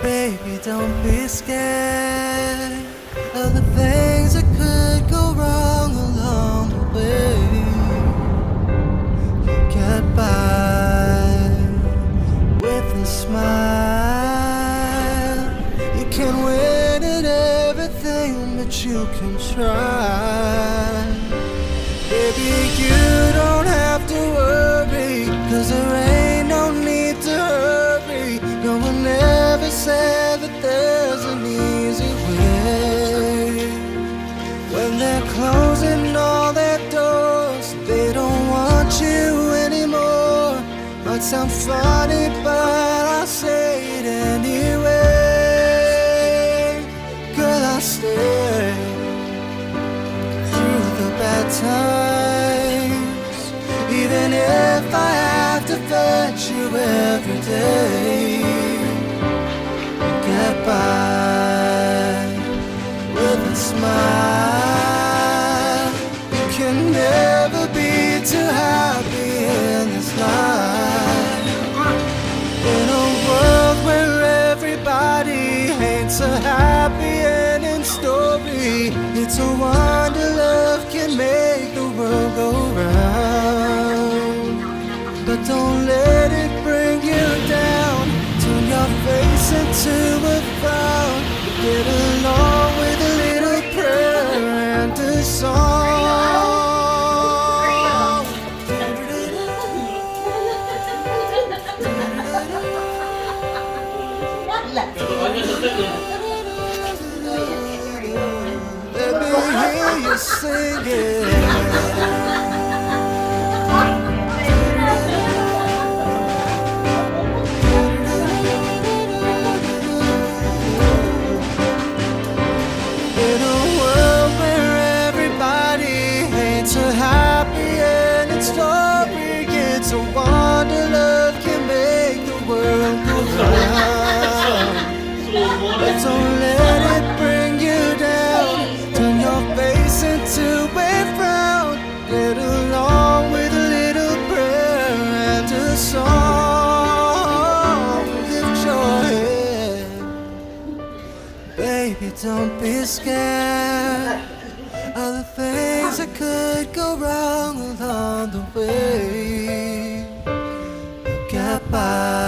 Baby, don't be scared of the things that could go wrong along the way. You get by with a smile. You can win at everything, but you can try. Baby, you don't have to worry, 'cause there ain't no need to hurry. No one ever said that there's an easy way. When they're closing all their doors, they don't want you anymore. Might sound funny, but I'll say it anyway. Girl, I'll stay through the bad times, even if I have to fetch you every day. Get by with a smile. You can never be too happy in this life. In a world where everybody hates a happy ending story, it's a wonder love can make the world go round. But don't let it bring you down. Turn your face into a frown. Get along with a little prayer and a song. Let me hear you sing it. It's a wonder love can make the world go round. But don't let it bring you down. Turn your face into a frown. Get along with a little prayer and a song. Lift your head. Baby, don't be scared of the things that could go wrong along the way. Get by.